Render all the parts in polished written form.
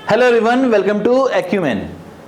Hello everyone, welcome to Acumen.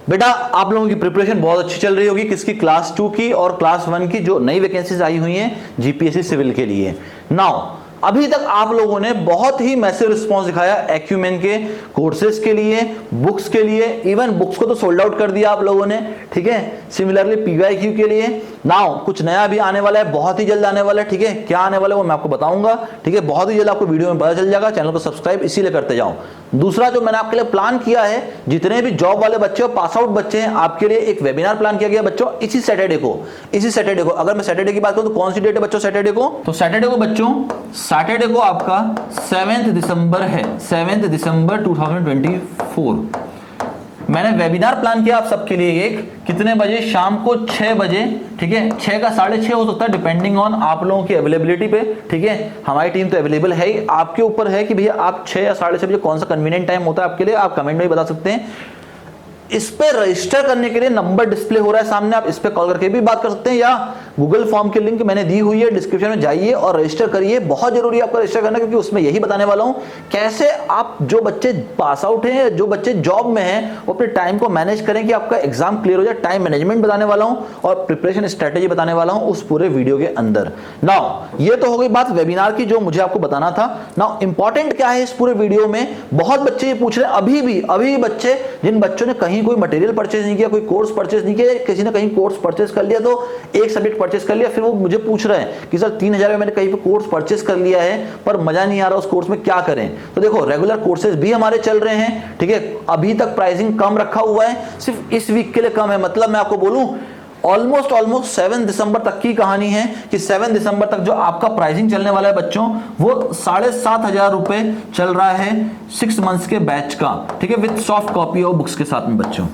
बेटा, आप लोगों की प्रिपरेशन बहुत अच्छी चल रही होगी किसकी? क्लास 2 की और क्लास 1 की जो नई वैकेंसीज आई हुई हैं जीपीएससी सिविल के लिए। नाउ अभी तक आप लोगों ने बहुत ही मैसिव रिस्पांस दिखाया एक्यूमेन के कोर्सेज के लिए, बुक्स के लिए। इवन बुक्स को तो सोल्ड आउट कर दिया आप लोगों ने, ठीक है। सिमिलरली पीवाईक्यू के लिए नाउ कुछ नया भी आने वाला है, बहुत ही जल्द आने वाला है, ठीक है। क्या आने वाला है वो मैं आपको बताऊंगा, ठीक है। बहुत ही जल्द आपको वीडियो में पता चल जाएगा। चैनल को सब्सक्राइब इसीलिए करते जाओ। दूसरा जो मैंने आपके लिए प्लान किया है, जितने भी जॉब वाले बच्चे और पास आउट बच्चे हैं, आपके लिए एक वेबिनार प्लान किया गया बच्चों इसी सैटरडे को। अगर मैं सैटरडे की बात करूं तो कौन सी डेट है बच्चों सैटरडे को? तो सैटरडे को बच्चों, सैटरडे को आपका 7 दिसंबर है, 7 दिसंबर 2024। मैंने वेबिनार प्लान किया आप सबके लिए। एक कितने बजे? शाम को 6 बजे, ठीक है। 6 का 6:30 हो सकता है, डिपेंडिंग ऑन आप लोगों की अवेलेबिलिटी पे, ठीक है। हमारी टीम तो अवेलेबल है ही, आपके ऊपर है कि भैया आप 6 या 6:30 बजे कौन सा कन्वीनियंट टाइम होता है आपके लिए, आप कमेंट में भी बता सकते हैं। इस पे रजिस्टर करने के लिए नंबर डिस्प्ले हो रहा है सामने, आप इस पे कॉल करके भी बात कर सकते हैं, या गूगल फॉर्म की लिंक मैंने दी हुई है डिस्क्रिप्शन में, जाइए और रजिस्टर करिए। बहुत जरूरी है आपका रजिस्टर करना, क्योंकि उसमें यही बताने वाला हूं कैसे आप जो बच्चे पास आउट हैं, जो बच्चे जॉब में हैं, वो अपने टाइम को मैनेज करें कि आपका एग्जाम क्लियर हो जाए। टाइम मैनेजमेंट बताने वाला हूं और प्रिपरेशन स्ट्रेटेजी बताने वाला हूं उस पूरे वीडियो के अंदर। नाउ ये तो हो गई बात वेबिनार की जो मुझे आपको बताना था। नाउ इंपॉर्टेंट क्या है इस पूरे वीडियो में, बहुत बच्चे ये पूछ रहे हैं, अभी बच्चे जिन बच्चों ने कहीं कोई मटेरियल परचेज नहीं किया, कोई कोर्स परचेज नहीं किया, किसी ने कहीं कोर्स परचेज कर लिया, तो एक सब्जेक्ट परचेज कर लिया, फिर वो मुझे पूछ रहे हैं कि सर 3000 में मैंने कहीं पे कोर्स परचेज कर लिया है पर मजा नहीं आ रहा, उस कोर्स में क्या करें? तो देखो, रेगुलर कोर्सेज भी हमारे चल रहे हैं, ठीक है। अभी तक प्राइसिंग कम रखा हुआ है, सिर्फ इस वीक के लिए कम है। मतलब मैं आपको बोलूं ऑलमोस्ट 7 दिसंबर तक की कहानी है कि 7 दिसंबर तक जो आपका प्राइसिंग चलने वाला है बच्चों, वो 7,500 रुपए चल रहा है 6 मंथ्स के बैच का, ठीक है, विद सॉफ्ट कॉपी और बुक्स के साथ में बच्चों,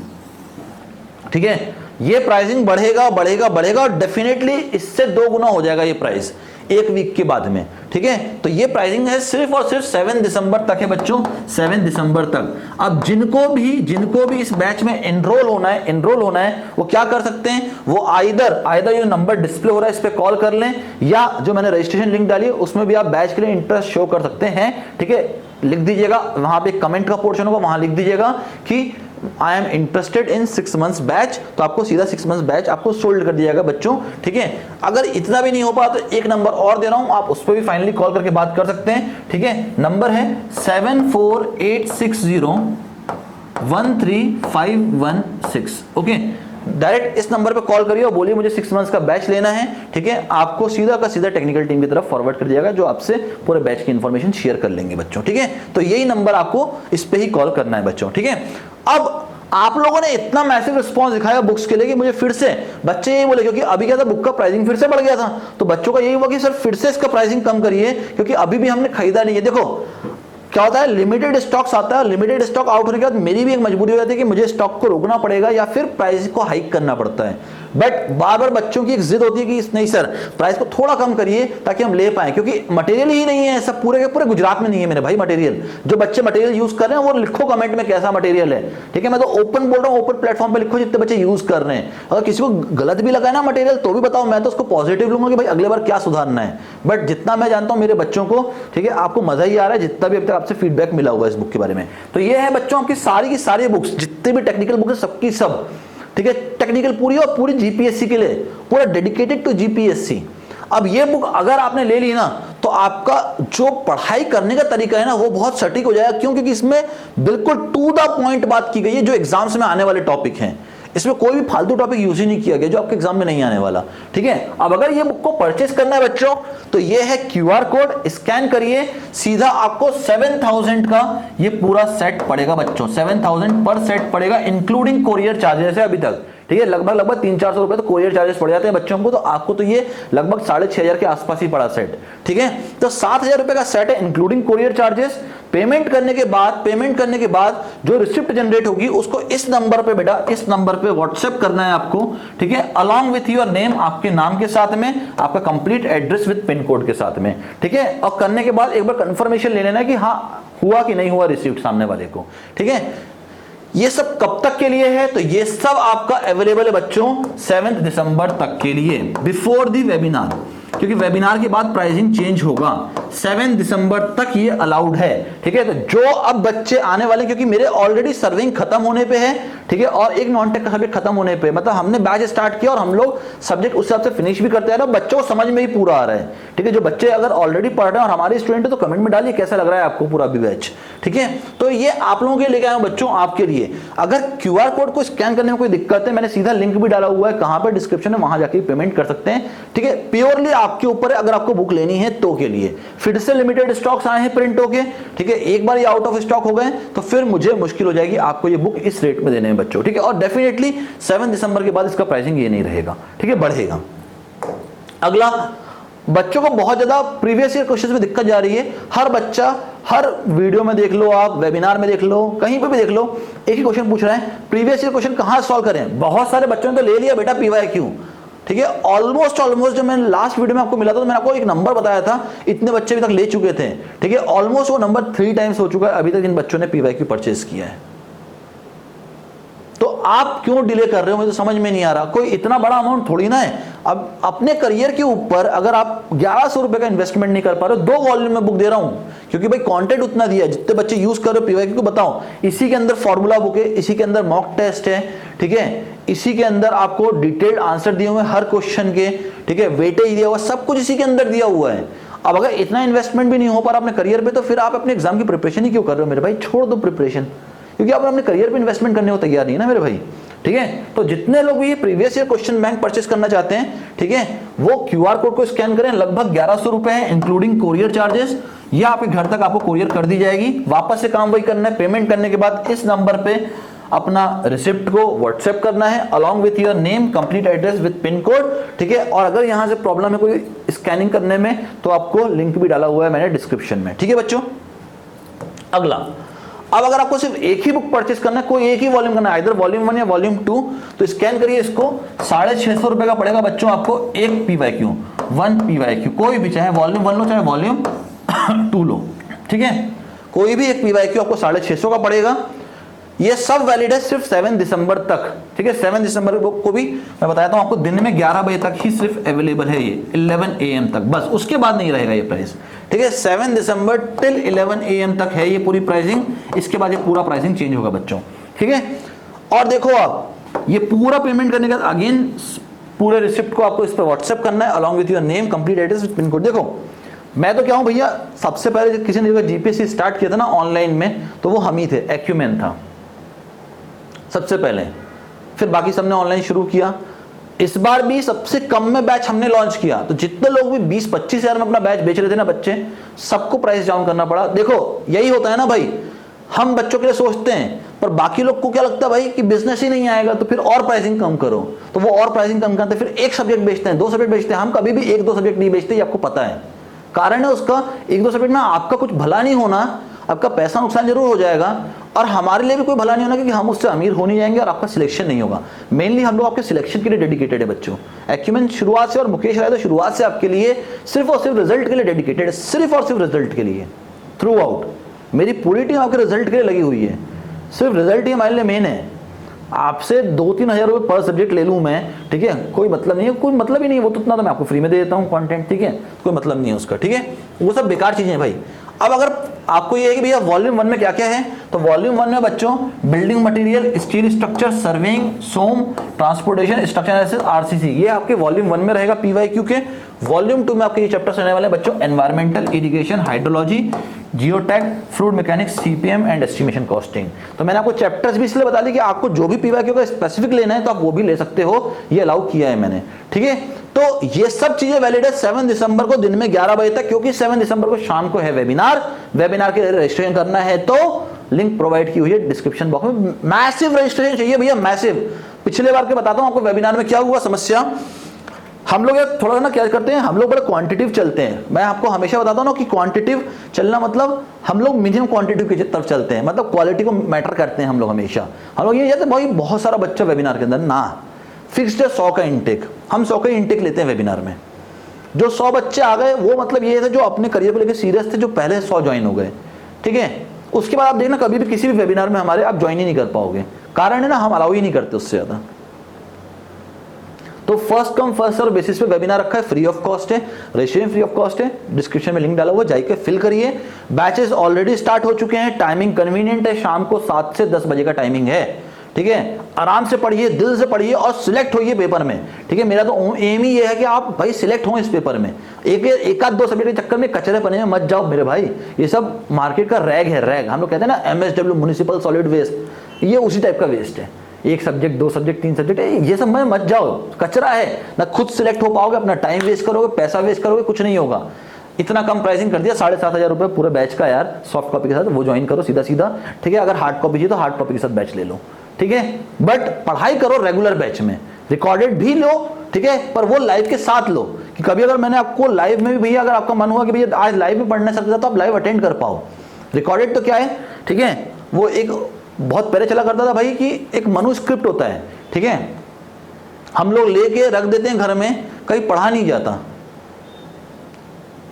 ठीक है। ये प्राइसिंग बढ़ेगा बढ़ेगा बढ़ेगा और डेफिनेटली इससे 2 गुना हो जाएगा ये प्राइस एक वीक के बाद में, ठीक है। तो ये प्राइसिंग है सिर्फ और सिर्फ 7 दिसंबर तक है बच्चों, 7 दिसंबर तक। अब जिनको भी इस बैच में एनरोल होना है वो क्या कर सकते हैं? वो आइदर ये नंबर डिस्प्ले हो रहा है इस पे कॉल कर लें, या जो मैंने रजिस्ट्रेशन लिंक डाली है उसमें भी आप बैच के लिए इंटरेस्ट शो कर सकते हैं, ठीक है। लिख दीजिएगा, वहां पे कमेंट का पोर्शन होगा, वहां लिख दीजिएगा कि I am interested in 6 months batch, तो आपको सीधा 6 मंथ्स बैच आपको सोल्ड कर दिया जाएगा बच्चों, ठीक है। अगर इतना भी नहीं हो पा तो एक नंबर और दे रहा हूं, आप उस पर भी फाइनली कॉल करके बात कर सकते हैं, ठीक है। नंबर है 7486013516, ओके। डायरेक्ट इस नंबर पे कॉल करिए और बोलिए मुझे 6 मंथ्स का बैच लेना है, ठीक है। आपको सीधा का सीधा टेक्निकल टीम की तरफ फॉरवर्ड कर दिया जाएगा, जो आपसे पूरे बैच की इंफॉर्मेशन शेयर कर लेंगे बच्चों, ठीक है। तो यही नंबर आपको इस पे ही कॉल करना है बच्चों, ठीक है। अब आप लोगों ने इतना मैसिव रिस्पांस दिखाया बुक्स के लिए कि मुझे फिर से बच्चे यही बोले, क्योंकि अभी क्या था, बुक का प्राइसिंग फिर से बढ़ गया था, तो बच्चों का यही हुआ कि सर फिर से इसका प्राइसिंग कम करिए, क्योंकि अभी भी हमने खरीदा नहीं है। देखो क्या होता है, लिमिटेड स्टॉक्स आता है, लिमिटेड स्टॉक आउट होने के बाद मेरी भी एक मजबूरी हो जाती है कि मुझे स्टॉक को रोकना पड़ेगा या फिर प्राइस को हाइक करना पड़ता है। बट बार बार बच्चों की एक जिद होती है कि नहीं सर प्राइस को थोड़ा कम करिए ताकि हम ले पाए, क्योंकि मटेरियल ही नहीं है, सब पूरे के पूरे गुजरात में नहीं है मेरे भाई मटेरियल। जो बच्चे मटेरियल यूज कर रहे हैं वो लिखो कमेंट में कैसा मटेरियल है, ठीक है। मैं तो ओपन बोल रहा हूँ, ओपन प्लेटफॉर्म पे लिखो जितने बच्चे यूज कर रहे हैं। अगर किसी को गलत भी लगा है ना मटेरियल तो भी बताओ, मैं तो उसको पॉजिटिव लूंगा कि भाई अगले बार क्या सुधारना है। बट जितना मैं जानता हूँ मेरे बच्चों को, ठीक है, आपको मजा ही आ रहा है जितना भी अब तक आपसे फीडबैक मिला होगा इस बुक के बारे में। तो ये है बच्चों आपकी सारी की सारी बुक्स, जितने भी टेक्निकल बुक है सबकी सब, ठीक है। टेक्निकल पूरी और पूरी जीपीएससी के लिए, पूरा डेडिकेटेड टू जीपीएससी। अब ये बुक अगर आपने ले ली ना तो आपका जो पढ़ाई करने का तरीका है ना वो बहुत सटीक हो जाएगा। क्यों? क्योंकि इसमें बिल्कुल टू द पॉइंट बात की गई है जो एग्जाम्स में आने वाले टॉपिक हैं। इसमें कोई भी फालतू टॉपिक यूज ही नहीं किया गया जो आपके एग्जाम में नहीं आने वाला, ठीक है। अब अगर ये बुक को परचेस करना है बच्चों तो ये है QR कोड, स्कैन करिए, सीधा आपको 7000 का ये पूरा सेट पड़ेगा बच्चों, 7000 पर सेट पड़ेगा, इंक्लूडिंग कोरियर चार्जेस है अभी तक, ठीक है। लगभग 300-400 रुपए तो कोरियर चार्जेस पड़ जाते हैं बच्चों को, तो आपको तो ये लगभग 6500 के आसपास ही पड़ा सेट, ठीक है। तो 7000 रुपए का सेट है इंक्लूडिंग कोरियर चार्जेस। पेमेंट करने के बाद जो रिसिप्ट जनरेट होगी उसको इस नंबर पे बेटा, इस नंबर पे व्हाट्सएप करना है आपको, ठीक है, अलॉन्ग विथ योर नेम, आपके नाम के साथ में आपका complete address with pin code के साथ में, ठीक है। और करने के बाद एक बार कंफर्मेशन ले लेना कि हाँ हुआ कि नहीं हुआ रिसिप्ट सामने वाले को, ठीक है। ये सब कब तक के लिए है? तो ये सब आपका अवेलेबल है बच्चों 7 दिसंबर तक के लिए, बिफोर दी वेबिनार, क्योंकि वेबिनार के बाद प्राइसिंग चेंज होगा। 7 दिसंबर तक ये अलाउड है, ठीक है। तो जो अब बच्चे आने वाले, क्योंकि मेरे ऑलरेडी सर्विंग खत्म होने पे है, ठीक है, और एक नॉन टेक का सब्जेक्ट खत्म होने पे, मतलब हमने बैच स्टार्ट किया और हम लोग सब्जेक्ट उस हिसाब से फिनिश भी करते आ रहे हैं, बच्चों को समझ में ही पूरा आ रहा है, ठीक है। जो बच्चे अगर ऑलरेडी पढ़ रहे हैं और हमारे स्टूडेंट है तो कमेंट में डालिए कैसा लग रहा है आपको पूरा भी बैच, ठीक है। तो ये आप लोगों के लेके आए बच्चों, आपके लिए। अगर क्यूआर कोड को स्कैन करने में कोई दिक्कत है, मैंने सीधा लिंक भी डाला हुआ है, कहां पर, डिस्क्रिप्शन में, वहां जाके पेमेंट कर सकते हैं, ठीक है। प्योरली आपके ऊपर है, अगर आपको बुक लेनी है तो के लिए। फिर से लिमिटेड स्टॉक्स आए हैं प्रिंट होके, ठीक है। एक बार ये आउट ऑफ स्टॉक हो गए तो फिर मुझे मुश्किल हो जाएगी आपको ये बुक इस रेट में देने में बच्चों, ठीक है। और डेफिनेटली 7 दिसंबर के बाद इसका प्राइसिंग ये नहीं रहेगा, ठीक है, बढ़ेगा। अगला, बच्चों को बहुत ज्यादा प्रीवियस ईयर क्वेश्चंस में दिक्कत जा रही है। हर बच्चा, हर वीडियो में देख लो, आप वेबिनार में देख लो, कहीं पे भी देख लो, एक ही क्वेश्चन पूछ रहे हैं, प्रीवियस ईयर क्वेश्चन कहां सॉल्व करें। बहुत सारे बच्चों ने तो ले लिया बेटा PYQ, ठीक है। ऑलमोस्ट जब मैंने लास्ट वीडियो में आपको मिला था तो मैंने आपको एक नंबर बताया था, इतने बच्चे अभी तक ले चुके थे, ठीक है। ऑलमोस्ट वो नंबर 3 टाइम्स हो चुका है अभी तक इन बच्चों ने PYQ परचेज किया है। तो आप क्यों डिले कर रहे हो, मुझे तो समझ में नहीं आ रहा। कोई इतना बड़ा अमाउंट थोड़ी ना है। अब अपने करियर के ऊपर अगर आप 1100 रुपए का इन्वेस्टमेंट नहीं कर पा रहे हो, 2 वॉल्यूम में बुक दे रहा हूं, क्योंकि भाई कंटेंट उतना दिया है, जितने बच्चे यूज कर रहे हो PYQ को बताओ, इसी के अंदर फॉर्मूला बुक है, इसी के अंदर मॉक टेस्ट है, ठीक है, इसी के अंदर आपको डिटेल्ड आंसर दिए हुए हैं हर क्वेश्चन के, ठीक है, वेटेज दिया हुआ, सब कुछ इसी के अंदर दिया हुआ है। अब अगर इतना इन्वेस्टमेंट भी नहीं हो पा रहा अपने करियर पे, तो फिर आप अपने एग्जाम की प्रिपरेशन ही क्यों कर रहे हो मेरे भाई। छोड़ दो प्रिपरेशन, क्योंकि आप अपने करियर पे इन्वेस्टमेंट करने को तैयार नहीं ना मेरे भाई, ठीक है। तो जितने लोग भी ये previous year question bank purchase करना चाहते हैं, ठीक है, वो क्यूआर कोड को स्कैन करें। लगभग 1100 रुपए है इंक्लूडिंग कोरियर चार्जेस। ये आपके घर तक आपको कोरियर कर दी जाएगी। वापस से काम वही करना है, पेमेंट करने के बाद इस नंबर पे अपना रिसिप्ट को व्हाट्सएप करना है along with your name, complete address with pin code, ठीक है। और अगर यहां से प्रॉब्लम है कोई स्कैनिंग करने में तो आपको लिंक भी डाला हुआ है मैंने डिस्क्रिप्शन में, ठीक है बच्चों। अगला, अब अगर आपको सिर्फ एक ही बुक परचेस करना है, कोई एक ही वॉल्यूम करना है, इधर वॉल्यूम 1 या वॉल्यूम 2, तो स्कैन करिए इसको। 650 रुपए का पड़ेगा बच्चों आपको एक PYQ, 1 PYQ, कोई भी, चाहे वॉल्यूम 1 लो चाहे वॉल्यूम 2 लो, ठीक है। कोई भी एक PYQ आपको 650 का पड़ेगा। ये सब वैलिड है सिर्फ 7 दिसंबर तक, ठीक है। 7 दिसंबर को भी मैं बताता हूं आपको, दिन में 11 बजे तक ही सिर्फ अवेलेबल है ये, 11 AM तक, बस उसके बाद नहीं रहेगा ये प्राइस, ठीक है। 7 दिसंबर टिल 11 AM तक है ये पूरी प्राइसिंग, इसके बाद ये पूरा प्राइसिंग चेंज होगा बच्चों, ठीक है। और देखो आप ये पूरा पेमेंट करने का अगेन पूरे रिसिप्ट को आपको इस पर व्हाट्सएप करना है along with your name, complete address with pin code. देखो मैं तो क्या हूं भैया, सबसे पहले किसी ने GPSC स्टार्ट किया था ना ऑनलाइन में, तो वो हम ही थे, एक्यूमेन था सबसे पहले, फिर बाकी सबने ऑनलाइन शुरू किया। इस बार भी सबसे कम में बैच हमने लॉन्च किया, तो जितने लोग भी 20-25 हजार में अपना बैच बेच रहे थे ना बच्चे, सबको प्राइस डाउन करना पड़ा। देखो यही होता है ना भाई, हम बच्चों के लिए सोचते हैं पर बाकी लोग को क्या लगता है भाई कि बिजनेस ही नहीं आएगा, तो फिर और प्राइसिंग कम करो, तो वो और प्राइसिंग कम करते हैं, फिर एक सब्जेक्ट बेचते हैं, 2 सब्जेक्ट बेचते हैं। हम कभी भी 1-2 सब्जेक्ट नहीं बेचते, ये आपको पता है। कारण है उसका, 1-2 सब्जेक्ट में आपका कुछ भला नहीं होना, आपका पैसा नुकसान जरूर हो जाएगा, और हमारे लिए भी कोई भला नहीं होना, क्योंकि हम उससे अमीर हो नहीं जाएंगे और आपका सिलेक्शन नहीं होगा। मेनली हम लोग आपके सिलेक्शन के लिए डेडिकेटेड है बच्चों। एक्यूमेन शुरुआत से, और मुकेश राय तो शुरुआत से आपके लिए सिर्फ और सिर्फ रिजल्ट के लिए डेडिकेटेड है, सिर्फ और सिर्फ रिजल्ट के लिए। थ्रू आउट मेरी पूरी टीम आपके रिजल्ट के लिए लगी हुई है, सिर्फ रिजल्ट ही हमारे लिए मेन है। आपसे 2-3 हजार रुपये पर सब्जेक्ट ले लूँ मैं, ठीक है, कोई मतलब नहीं है, कोई मतलब ही नहीं है, वो तो उतना तो मैं आपको फ्री में दे देता हूँ कंटेंट, ठीक है, कोई मतलब नहीं है उसका, ठीक है। वो सब बेकार चीजें हैं भाई। अब अगर आपको ये है कि भैया वॉल्यूम 1 में क्या क्या है, तो वॉल्यूम 1 में बच्चों building material, steel structure, surveying, सोम, ट्रांसपोर्टेशन, स्ट्रक्चर एनालिसिस, RCC, ये आपके वॉल्यूम 1 में रहेगा PYQ के। वॉल्यूम 2 में आपके ये चैप्टर्स रहने वाले बच्चों, environmental, irrigation, hydrology, geotag, fluid mechanics, CPM and estimation costing. तो मैंने आपको चैप्टर्स भी इसलिए बता दी कि आपको जो भी PYQ का स्पेसिफिक लेना है तो आप वो भी ले सकते हो, ये अलाउ किया है मैंने, ठीक है। तो ये सब चीजें वैलिड है 7 दिसंबर को दिन में 11 बजे तक, क्योंकि 7 दिसंबर को शाम को है वेबिनार के लिए रजिस्ट्रेशन करना है तो लिंक प्रोवाइड की हुई है डिस्क्रिप्शन बॉक्स में। मैसिव रजिस्ट्रेशन चाहिए भैया, मैसिव। पिछले बार के बताता हूं आपको वेबिनार में क्या हुआ समस्या। हम लोग थोड़ा ना क्या करते हैं, हम लोग बड़े क्वांटिटिव चलते हैं। मैं आपको हमेशा बताता हूं ना कि क्वांटिटिव चलना मतलब हम लोग मिनिमम क्वांटिटिव की तरफ चलते हैं, मतलब क्वालिटी को मैटर करते हैं हम लोग हमेशा। हम लोग ये कहते भाई बहुत सारा बच्चा वेबिनार के अंदर ना, फिक्स्ड है 100 का इंटेक, हम 100 का इंटेक लेते हैं वेबिनार में। जो 100 बच्चे आ गए वो मतलब ये थे जो अपने करियर को लेकर सीरियस थे, जो पहले 100 ज्वाइन हो गए, ठीक है। उसके बाद आप देखना कभी भी किसी भी वेबिनार में हमारे आप ज्वाइन ही नहीं कर पाओगे, कारण है ना हम अलाउ ही नहीं करते उससे ज्यादा। तो first come first serve basis पे वेबिनार रखा है, फ्री ऑफ कॉस्ट है, रजिस्ट्रेशन फ्री ऑफ कॉस्ट है, डिस्क्रिप्शन में लिंक डाला हुआ, जाके फिल करिए। बैचेस ऑलरेडी स्टार्ट हो चुके हैं, टाइमिंग कन्वीनियंट है, शाम को 7 से 10 बजे का टाइमिंग है, ठीक है। आराम से पढ़िए, दिल से पढ़िए और सिलेक्ट होइए पेपर में, ठीक है। मेरा तो एम ही ये है कि आप भाई सिलेक्ट हो इस पेपर में। एक आध दो सब्जेक्ट के चक्कर में कचरे पने में मत जाओ मेरे भाई, ये सब मार्केट का रैग है, रैग। हम लोग कहते हैं ना MSW म्युनिसिपल सॉलिड वेस्ट, ये उसी टाइप का वेस्ट है। एक सब्जेक्ट, 2 सब्जेक्ट, 3 सब्जेक्ट, ये सब में मत जाओ, कचरा है ना। खुद सिलेक्ट हो पाओगे, अपना टाइम वेस्ट करोगे, पैसा वेस्ट करोगे, कुछ नहीं होगा। इतना कम प्राइसिंग कर दिया, 7,500 रुपये पूरे बैच का यार, सॉफ्ट कॉपी के साथ। वो ज्वाइन करो सीधा सीधा, ठीक है। अगर हार्ड कॉपी चाहिए तो हार्ड कॉपी के साथ बैच ले लो, ठीक है। बट पढ़ाई करो रेगुलर बैच में, रिकॉर्डेड भी लो, ठीक है, पर वो लाइव के साथ लो। कि कभी अगर मैंने आपको लाइव में भी भैया, अगर आपका मन हुआ कि भैया आज लाइव में पढ़ना सकता तो आप लाइव अटेंड कर पाओ। रिकॉर्डेड तो क्या है, ठीक है, वो एक बहुत पहले चला करता था भाई कि एक मनुस्क्रिप्ट होता है, ठीक है, हम लोग लेके रख देते हैं घर में, कहीं पढ़ा नहीं जाता।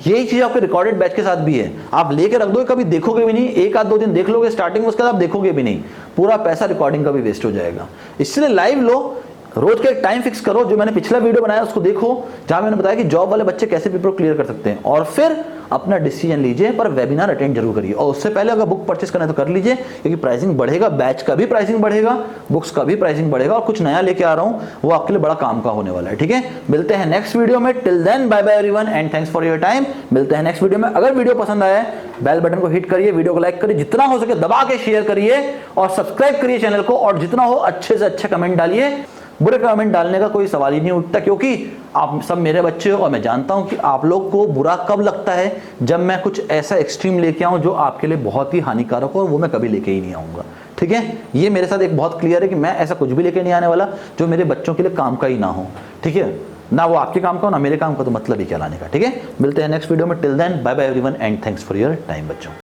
यही चीज आपके रिकॉर्डेड बैच के साथ भी है, आप लेके रख दो, कभी देखोगे भी नहीं, 1-2 दिन देख लोगे स्टार्टिंग में, उसके बाद आप देखोगे भी नहीं, पूरा पैसा रिकॉर्डिंग का भी वेस्ट हो जाएगा। इसलिए लाइव लो, रोज का एक टाइम फिक्स करो। जो मैंने पिछला वीडियो बनाया उसको देखो, जहां मैंने बताया कि जॉब वाले बच्चे कैसे पेपर क्लियर कर सकते हैं, और फिर अपना डिसीजन लीजिए। पर वेबिनार अटेंड जरूर करिए, और उससे पहले अगर बुक परचेस करना है तो कर लीजिए, क्योंकि प्राइसिंग बढ़ेगा, बैच का भी प्राइसिंग बढ़ेगा, बुक्स का भी प्राइसिंग बढ़ेगा, और कुछ नया लेके आ रहा हूं, वो आपके लिए बड़ा काम का होने वाला है, ठीक है। मिलते हैं नेक्स्ट वीडियो में, till then bye bye everyone and thanks for your time. मिलते हैं नेक्स्ट वीडियो में। अगर वीडियो पसंद आया है, बेल बटन को हिट करिए, वीडियो को लाइक करिए, जितना हो सके दबा के शेयर करिए, और सब्सक्राइब करिए चैनल को, और जितना हो अच्छे से अच्छे कमेंट डालिए। बुरे कमेंट डालने का कोई सवाल ही नहीं उठता, क्योंकि आप सब मेरे बच्चे हो, और मैं जानता हूं कि आप लोग को बुरा कब लगता है, जब मैं कुछ ऐसा एक्सट्रीम लेके आऊं जो आपके लिए बहुत ही हानिकारक हो, और वो मैं कभी लेके ही नहीं आऊंगा, ठीक है। ये मेरे साथ एक बहुत क्लियर है कि मैं ऐसा कुछ भी लेके नहीं आने वाला जो मेरे बच्चों के लिए काम का ही ना हो, ठीक है। ना वो आपके काम का हो, ना मेरे काम का, तो मतलब ही क्या लाने का, ठीक है। मिलते हैं नेक्स्ट वीडियो में, till then bye bye everyone and thanks for your time बच्चों।